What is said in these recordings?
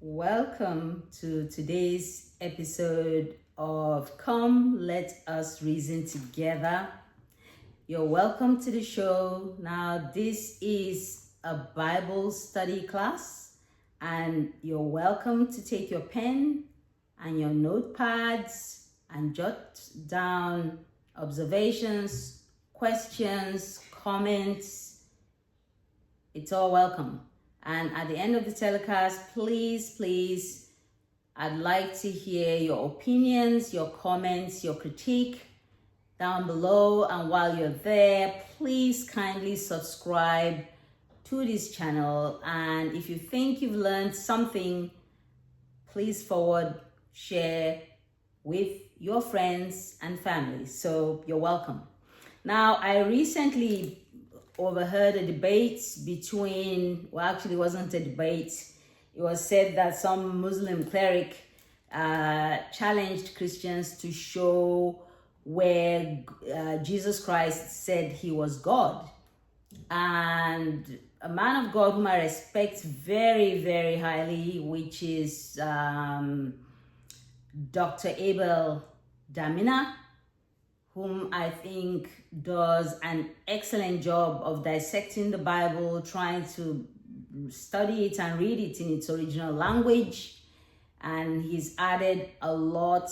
Welcome to today's episode of Come Let Us Reason Together. You're welcome to the show. Now, this is a Bible study class, and you're welcome to take your pen and your notepads and jot down observations, questions, comments. It's all welcome. And at the end of the telecast, please, I'd like to hear your opinions, your comments, your critique down below. And while you're there, please kindly subscribe to this channel. And if you think you've learned something, please forward, share with your friends and family. So you're welcome. Now, I recently overheard a debate between, well, actually it wasn't a debate. It was said that some Muslim cleric challenged Christians to show where Jesus Christ said he was God. And a man of God whom I respect very, very highly, which is Dr. Abel Damina, whom I think does an excellent job of dissecting the Bible, trying to study it and read it in its original language. And he's added a lot,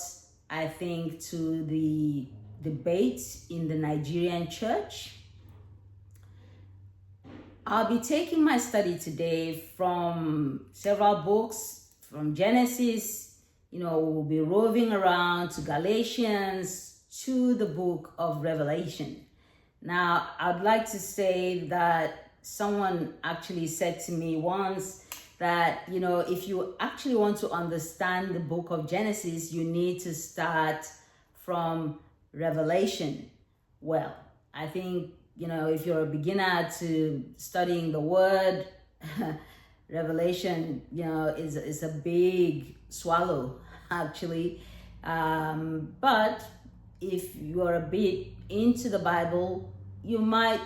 I think, to the debate in the Nigerian church. I'll be taking my study today from several books, from Genesis, we'll be roving around to Galatians, to the book of Revelation. Now, I'd like to say that someone actually said to me once that, if you actually want to understand the book of Genesis, you need to start from Revelation. Well, I think, if you're a beginner to studying the word, Revelation, is a big swallow, actually. But if you're a bit into the Bible, you might,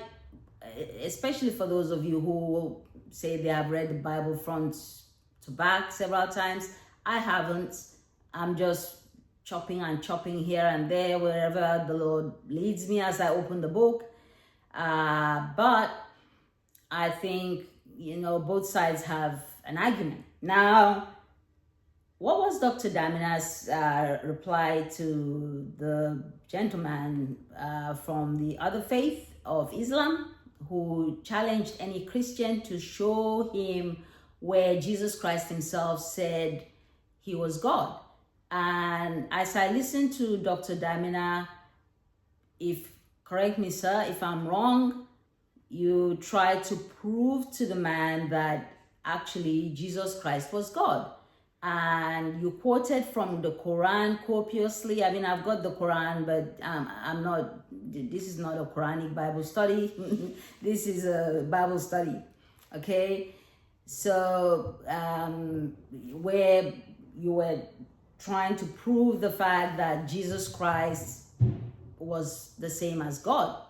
especially for those of you who say they have read the Bible front to back several times. I haven't. I'm just chopping here and there wherever the Lord leads me as I open the book. But I think, both sides have an argument. Now, what was Dr. Damina's reply to the gentleman from the other faith of Islam who challenged any Christian to show him where Jesus Christ himself said he was God? And as I listened to Dr. Damina, correct me, sir, if I'm wrong, you tried to prove to the man that actually Jesus Christ was God. And you quoted from the Quran copiously. I mean, I've got the Quran, but this is not a Quranic Bible study. This is a Bible study, okay? So, where you were trying to prove the fact that Jesus Christ was the same as God.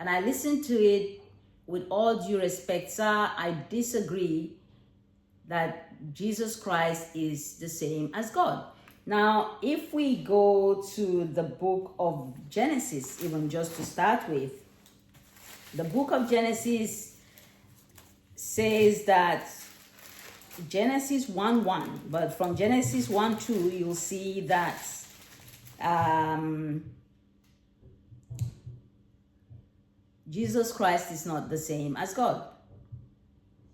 And I listened to it with all due respect, sir. I disagree that Jesus Christ is the same as God. Now, if we go to the book of Genesis, even just to start with, the book of Genesis says that Genesis 1:1, but from Genesis 1:2, you'll see that Jesus Christ is not the same as God.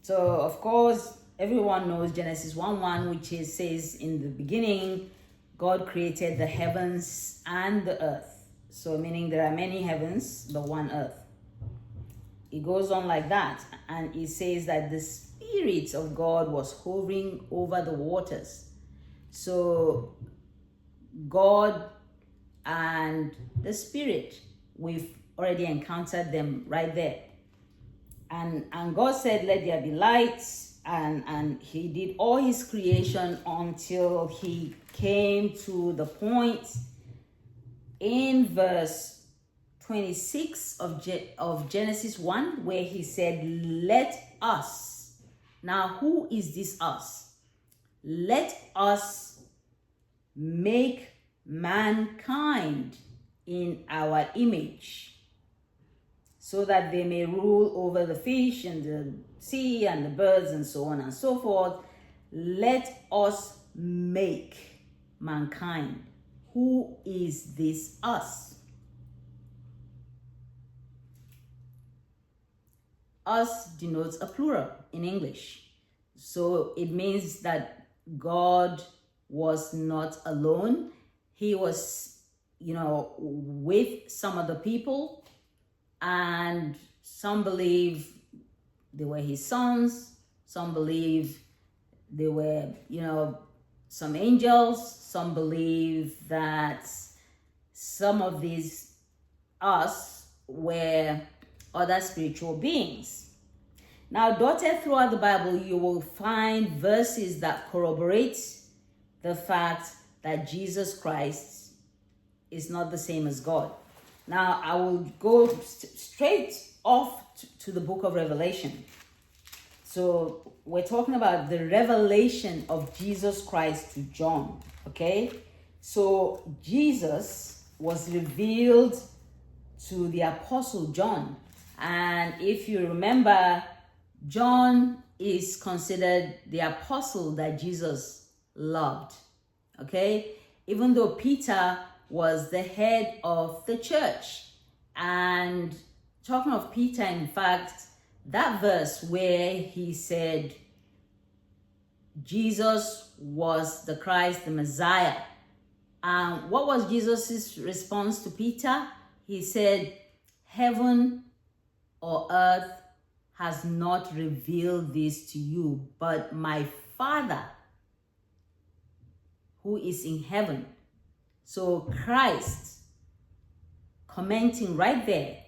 So, of course, everyone knows Genesis 1:1, which says, in the beginning, God created the heavens and the earth. So, meaning there are many heavens, but one earth. It goes on like that. And it says that the Spirit of God was hovering over the waters. So, God and the Spirit, we've already encountered them right there. And God said, let there be lights. And he did all his creation until he came to the point in verse 26 of Genesis 1, where he said, let us. Now, who is this us? let us make mankind in our image, so that they may rule over the fish and the sea and the birds and so on and so forth. Let us make mankind. Who is this us? Us denotes a plural in English. So it means that God was not alone. He was, with some other people, and some believe they were his sons. Some believe they were, some angels. Some believe that some of these us were other spiritual beings. Now, dotted throughout the Bible, you will find verses that corroborate the fact that Jesus Christ is not the same as God. Now, I will go straight off to the book of Revelation. So we're talking about the revelation of Jesus Christ to John, okay? So Jesus was revealed to the Apostle John. And if you remember, John is considered the apostle that Jesus loved, okay? Even though Peter was the head of the church. And talking of Peter, in fact, that verse where he said Jesus was the Christ, the Messiah. And what was Jesus' response to Peter? He said, heaven or earth has not revealed this to you, but my Father who is in heaven. So Christ commenting right there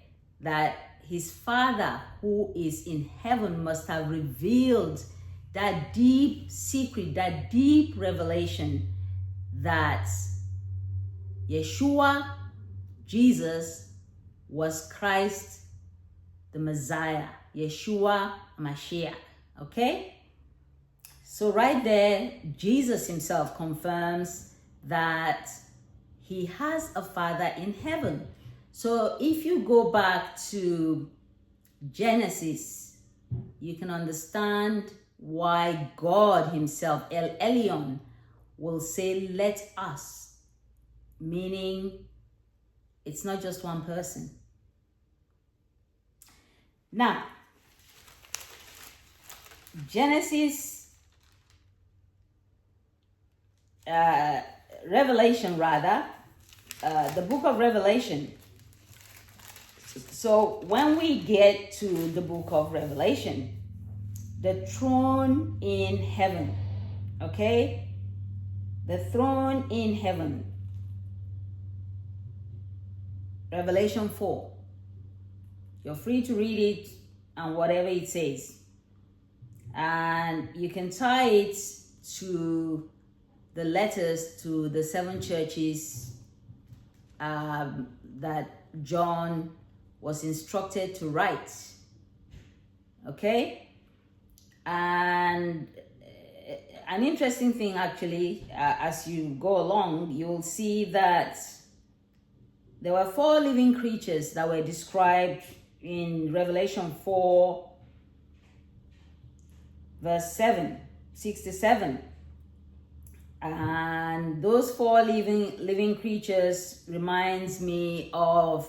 that his Father who is in heaven must have revealed that deep secret, that deep revelation that Yeshua, Jesus, was Christ, the Messiah, Yeshua Mashiach, okay? So right there, Jesus himself confirms that he has a Father in heaven. So if you go back to Genesis, you can understand why God himself, El Elyon, will say, let us, meaning it's not just one person. Now, Revelation rather, the book of Revelation. So when we get to the book of Revelation, the throne in heaven, okay? The throne in heaven. Revelation 4. You're free to read it and whatever it says. And you can tie it to the letters to the 7 churches that John was instructed to write. Okay? And an interesting thing actually, as you go along, you'll see that there were 4 living creatures that were described in Revelation 4, verse 67. And those 4 living creatures reminds me of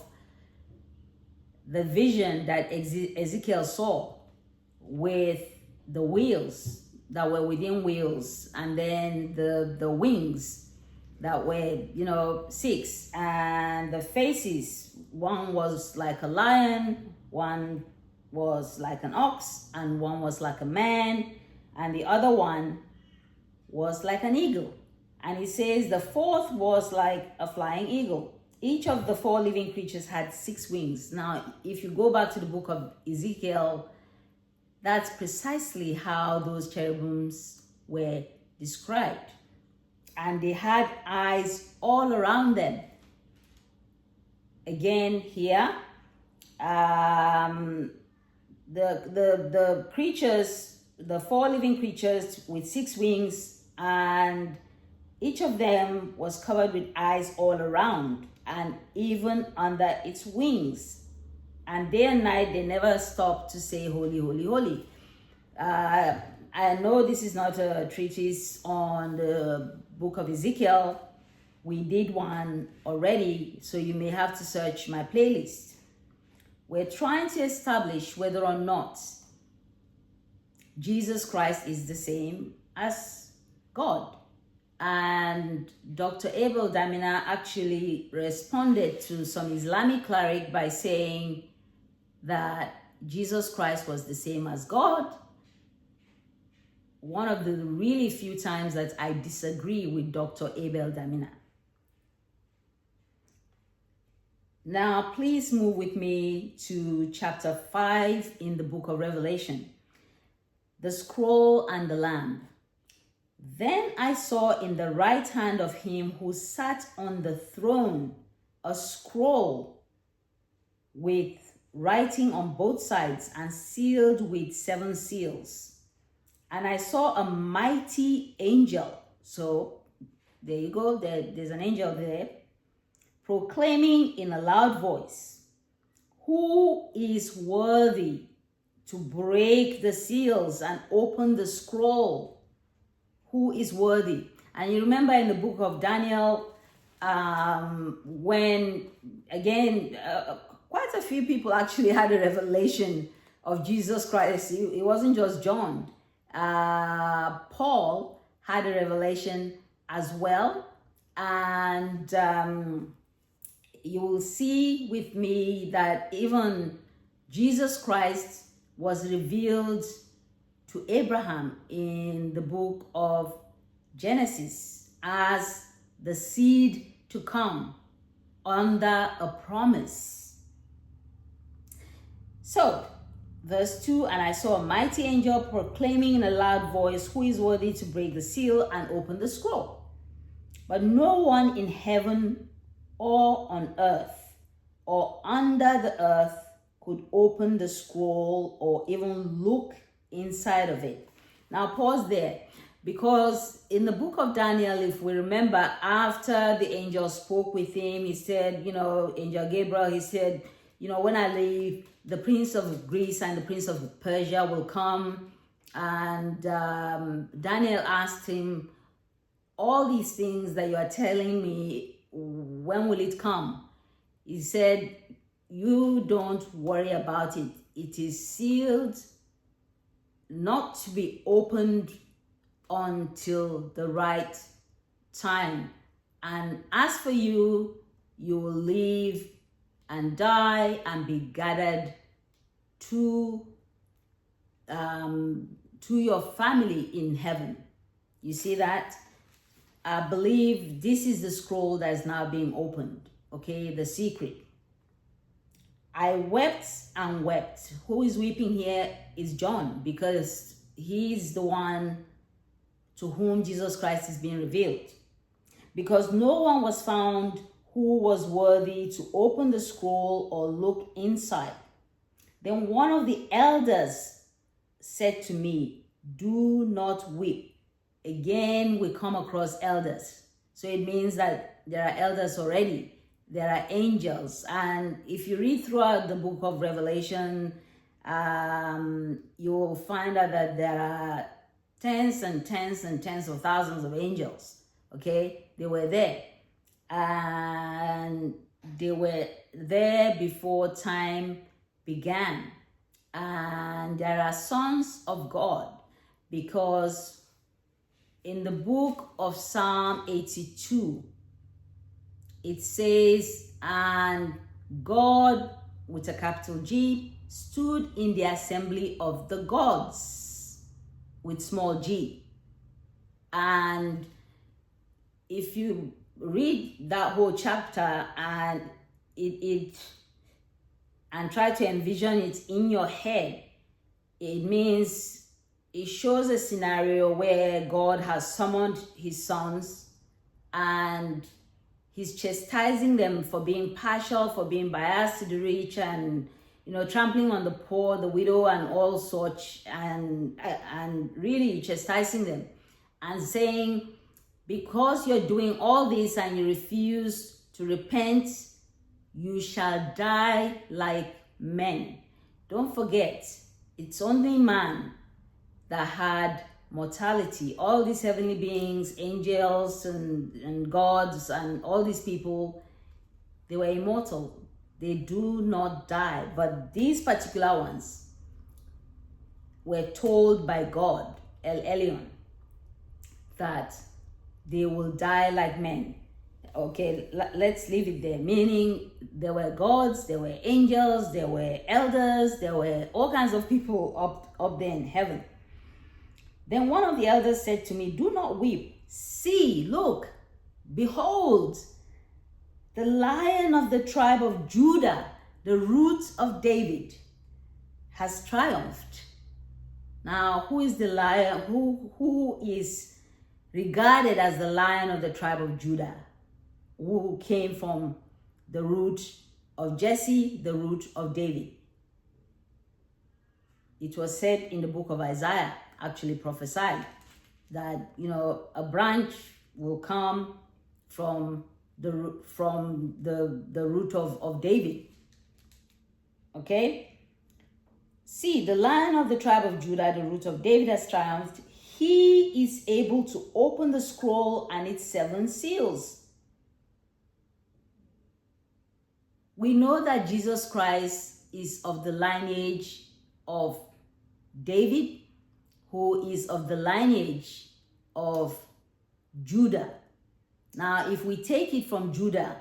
the vision that Ezekiel saw with the wheels that were within wheels, and then the wings that were 6, and the faces, one was like a lion, one was like an ox, and one was like a man, and the other one was like an eagle. And it says the 4th was like a flying eagle. Each of the 4 living creatures had 6 wings. Now, if you go back to the book of Ezekiel, that's precisely how those cherubims were described. And they had eyes all around them. Again, here, the creatures, the 4 living creatures with 6 wings, and each of them was covered with eyes all around and even under its wings. And day and night they never stopped to say, "Holy, holy, holy." I know this is not a treatise on the book of Ezekiel. We did one already, so you may have to search my playlist. We're trying to establish whether or not Jesus Christ is the same as God. And Dr. Abel Damina actually responded to some Islamic cleric by saying that Jesus Christ was the same as God. One of the really few times that I disagree with Dr. Abel Damina. Now, please move with me to chapter 5 in the book of Revelation. The scroll and the Lamb. Then I saw in the right hand of him who sat on the throne a scroll with writing on both sides and sealed with 7 seals. And I saw a mighty angel. So there you go, there's an angel there, proclaiming in a loud voice, "Who is worthy to break the seals and open the scroll?" Who is worthy? And you remember in the book of Daniel, when again, quite a few people actually had a revelation of Jesus Christ. It wasn't just John. Paul had a revelation as well. And you will see with me that even Jesus Christ was revealed to Abraham in the book of Genesis as the seed to come under a promise. So, verse 2, and I saw a mighty angel proclaiming in a loud voice, "Who is worthy to break the seal and open the scroll?" But no one in heaven or on earth or under the earth could open the scroll or even look inside of it. Now pause there, because in the book of Daniel, if we remember, after the angel spoke with him, he said, Angel Gabriel, he said, when I leave, the prince of Greece and the prince of Persia will come. And Daniel asked him, "All these things that you are telling me, when will it come?" He said, "You don't worry about it. It is sealed, not to be opened until the right time. And as for you, you will live and die and be gathered to your family in heaven." You see that? I believe this is the scroll that is now being opened. Okay, the secret. I wept and wept. Who is weeping here is John, because he's the one to whom Jesus Christ is being revealed. Because no one was found who was worthy to open the scroll or look inside. Then one of the elders said to me, "Do not weep." Again, we come across elders. So it means that there are elders already. There are angels. And if you read throughout the book of Revelation, you will find out that there are tens and tens and tens of thousands of angels. Okay? They were there. And they were there before time began. And there are sons of God, because in the book of Psalm 82, it says, "And God," with a capital G, "stood in the assembly of the gods," with small g. And if you read that whole chapter and and try to envision it in your head, it means it shows a scenario where God has summoned his sons and he's chastising them for being partial, for being biased to the rich, and trampling on the poor, the widow, and all such, and really chastising them. and saying, because you're doing all this and you refuse to repent, you shall die like men. Don't forget, it's only man that had mortality. All these heavenly beings, angels and gods and all these people, they were immortal. They do not die. But these particular ones were told by God, El Elyon, that they will die like men. Okay, let's leave it there. Meaning there were gods, there were angels, there were elders, there were all kinds of people up there in heaven. Then one of the elders said to me, do not weep. See, look, behold, the Lion of the tribe of Judah, the root of David, has triumphed. Now, who is the lion? Who is regarded as the Lion of the tribe of Judah? Who came from the root of Jesse, the root of David? It was said in the book of Isaiah, actually prophesied, that a branch will come from the root of David. Okay? See, the Lion of the tribe of Judah, the root of David, has triumphed. He is able to open the scroll and its 7 seals. We know that Jesus Christ is of the lineage of David, who is of the lineage of Judah. Now, if we take it from Judah,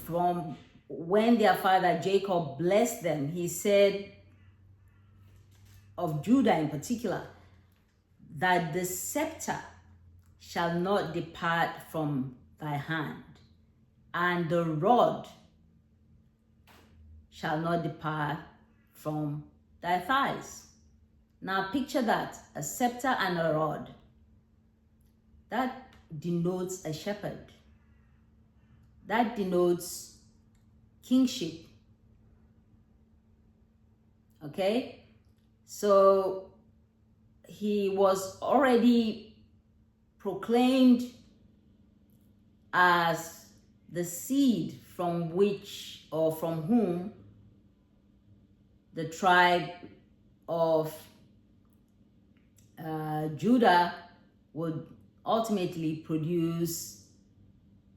from when their father Jacob blessed them, he said of Judah in particular, that the scepter shall not depart from thy hand, and the rod shall not depart from thy thighs. Now picture that, a scepter and a rod. That denotes a shepherd. That denotes kingship. Okay? So he was already proclaimed as the seed from which or from whom the tribe of Judah would ultimately produce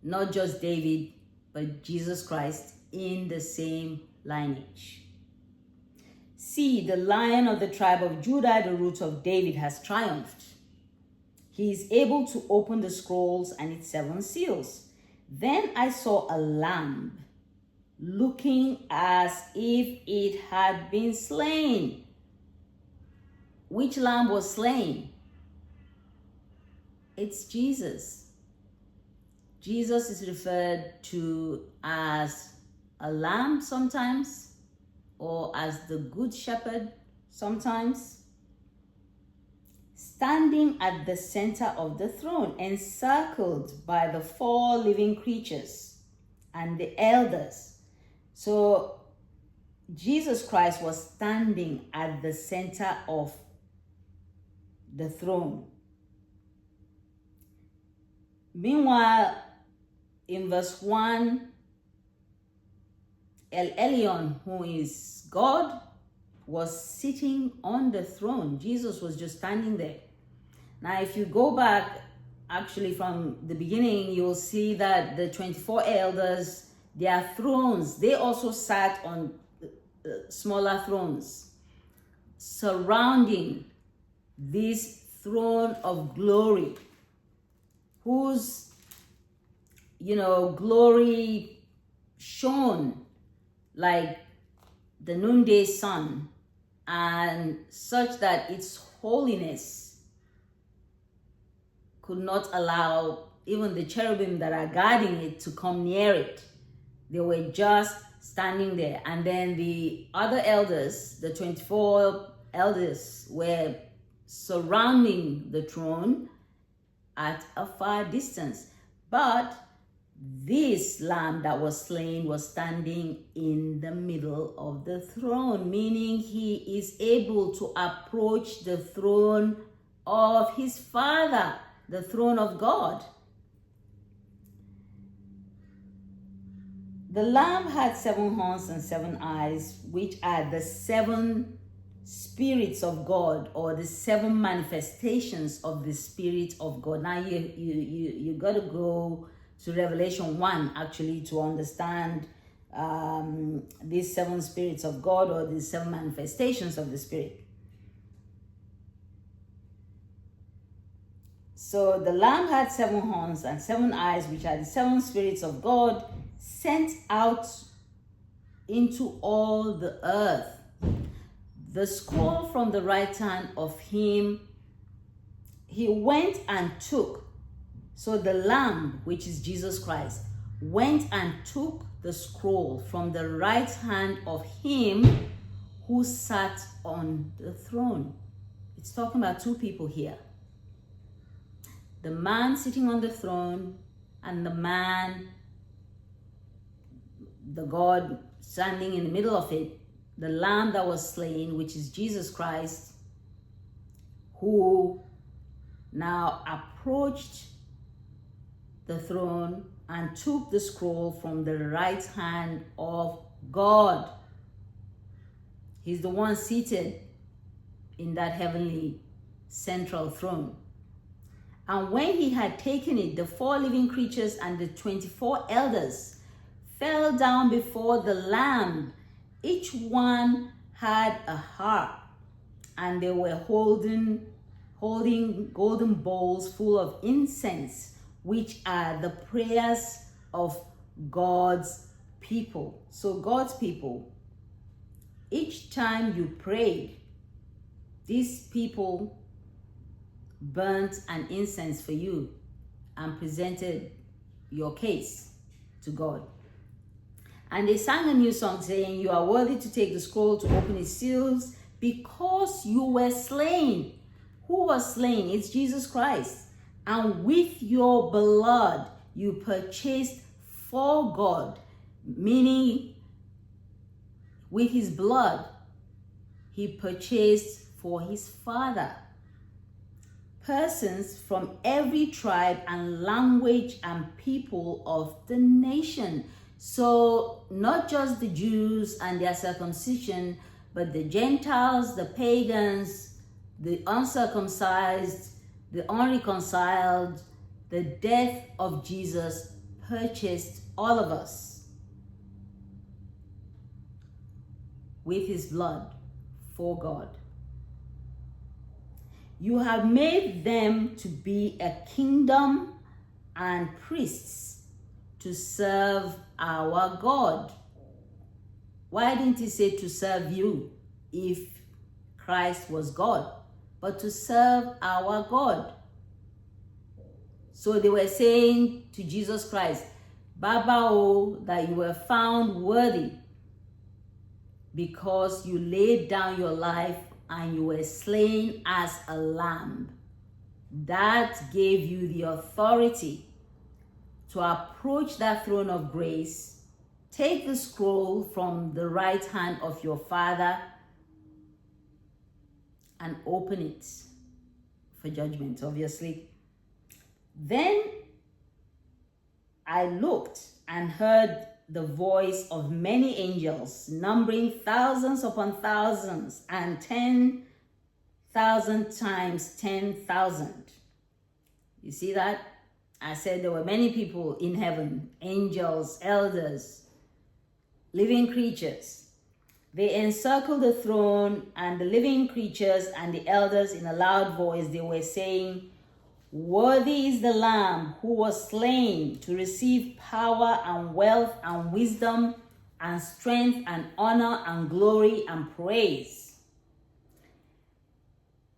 not just David, but Jesus Christ in the same lineage. See, the Lion of the tribe of Judah, the root of David, has triumphed. He is able to open the scrolls and its 7 seals. Then I saw a lamb looking as if it had been slain. Which lamb was slain? It's Jesus. Jesus is referred to as a lamb sometimes, or as the good shepherd sometimes, standing at the center of the throne, encircled by the 4 living creatures and the elders. So Jesus Christ was standing at the center of the throne. Meanwhile, in verse 1, El Elyon, who is God, was sitting on the throne. Jesus was just standing there. Now, if you go back, actually from the beginning, you'll see that the 24 elders, their thrones, they also sat on smaller thrones, surrounding this throne of glory, whose, glory shone like the noonday sun, and such that its holiness could not allow even the cherubim that are guarding it to come near it. They were just standing there. And then the other elders, the 24 elders, were surrounding the throne at a far distance. But this lamb that was slain was standing in the middle of the throne, meaning he is able to approach the throne of his Father the throne of God. The Lamb had 7 horns and 7 eyes, which are the 7 spirits of God, or the 7 manifestations of the Spirit of God. Now you got to go to Revelation 1 actually to understand these 7 spirits of God, or these 7 manifestations of the Spirit. So the Lamb had 7 horns and 7 eyes, which are the 7 spirits of God, sent out into all the earth. The scroll from the right hand of him he went and took. So the Lamb, which is Jesus Christ, went and took the scroll from the right hand of him who sat on the throne. It's talking about 2 people here. The man sitting on the throne, and the man, the God standing in the middle of it, the Lamb that was slain, which is Jesus Christ, who now approached the throne and took the scroll from the right hand of God. He's the one seated in that heavenly central throne. And when he had taken it, the 4 living creatures and the 24 elders fell down before the Lamb. Each one had a harp, and they were holding golden bowls full of incense, which are the prayers of God's people. So God's people, each time you prayed, these people burnt an incense for you and presented your case to God. And they sang a new song saying, "You are worthy to take the scroll, to open its seals, because you were slain." Who was slain? It's Jesus Christ. "And with your blood you purchased for God," meaning with his blood he purchased for his Father persons from every tribe and language and people of the nation. So not just the Jews and their circumcision, but the Gentiles, the pagans, the uncircumcised, the unreconciled. The death of Jesus purchased all of us with his blood for God. "You have made them to be a kingdom and priests to serve our God." Why didn't he say to serve you if Christ was God? But to serve our God. So they were saying to Jesus Christ, "Baba, oh, that you were found worthy, because you laid down your life and you were slain as a lamb." That gave you the authority to approach that throne of grace, take the scroll from the right hand of your Father, and open it for judgment, obviously. Then I looked and heard the voice of many angels, numbering thousands upon thousands and 10,000 times 10,000. You see that? I said there were many people in heaven, angels, elders, living creatures. They encircled the throne, and the living creatures and the elders, in a loud voice, they were saying, "Worthy is the Lamb who was slain to receive power and wealth and wisdom and strength and honor and glory and praise."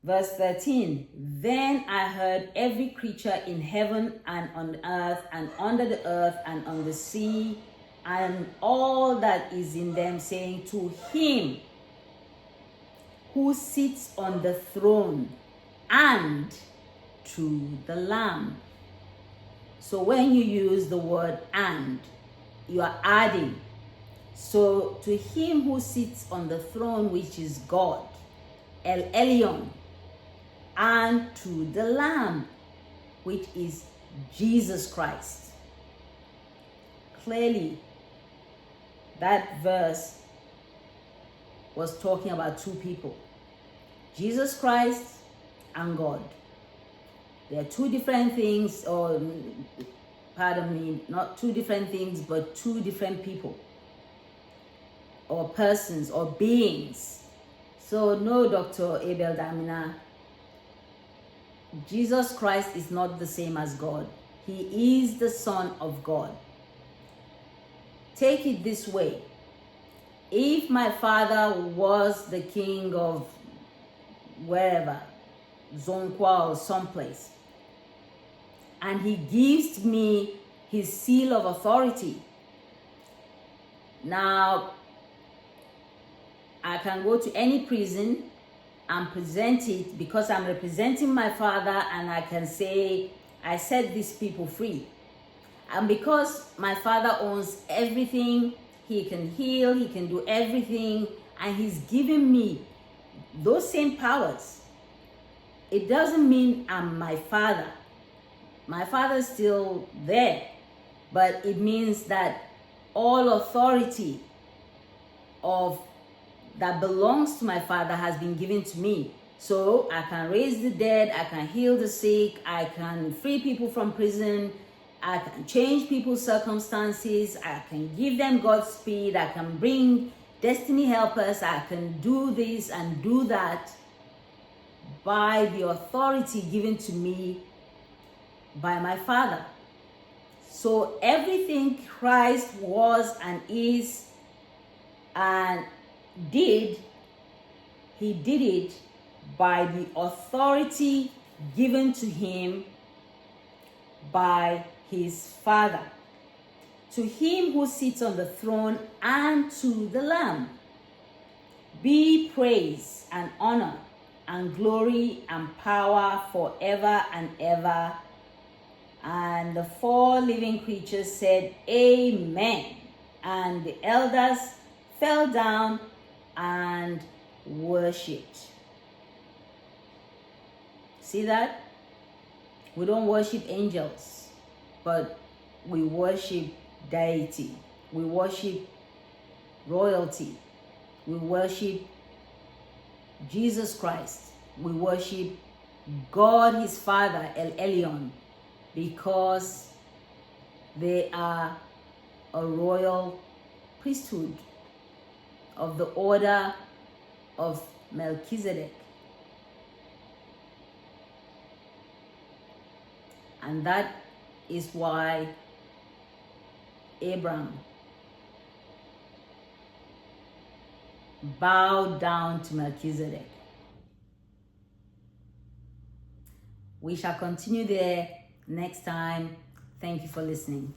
Verse 13, "Then I heard every creature in heaven and on earth and under the earth and on the sea and all that is in them, saying, to him who sits on the throne and to the Lamb." So when you use the word "and," you are adding. So to him who sits on the throne, which is God, El Elyon, and to the Lamb. which is Jesus Christ. Clearly, that verse was talking about two people, Jesus Christ and God. They are two different things, or pardon me, not two different things, but two different people, or persons, or beings. So no, Dr. Abel Damina, Jesus Christ is not the same as God. He is the Son of God. Take it this way. If my father was the king of wherever, Zonkwa or someplace, and he gives me his seal of authority, now I can go to any prison and present it because I'm representing my father, and I can say, I set these people free. And because my father owns everything, he can heal, he can do everything, and he's given me those same powers. It doesn't mean I'm my father. My father's still there, but it means that all authority of that belongs to my father has been given to me. So I can raise the dead, I can heal the sick, I can free people from prison, I can change people's circumstances, I can give them God's speed, I can bring destiny helpers, I can do this and do that by the authority given to me by my Father. So everything Christ was and is and did, he did it by the authority given to him by his Father. To him who sits on the throne and to the Lamb be praise and honor and glory and power forever and ever. And the four living creatures said, Amen. And the elders fell down and worshipped. See that? We don't worship angels, but we worship deity. We worship royalty. We worship Jesus Christ. We worship God his Father, El Elyon, because they are a royal priesthood of the order of Melchizedek. And that is why Abraham bowed down to Melchizedek. We shall continue there next time. Thank you for listening.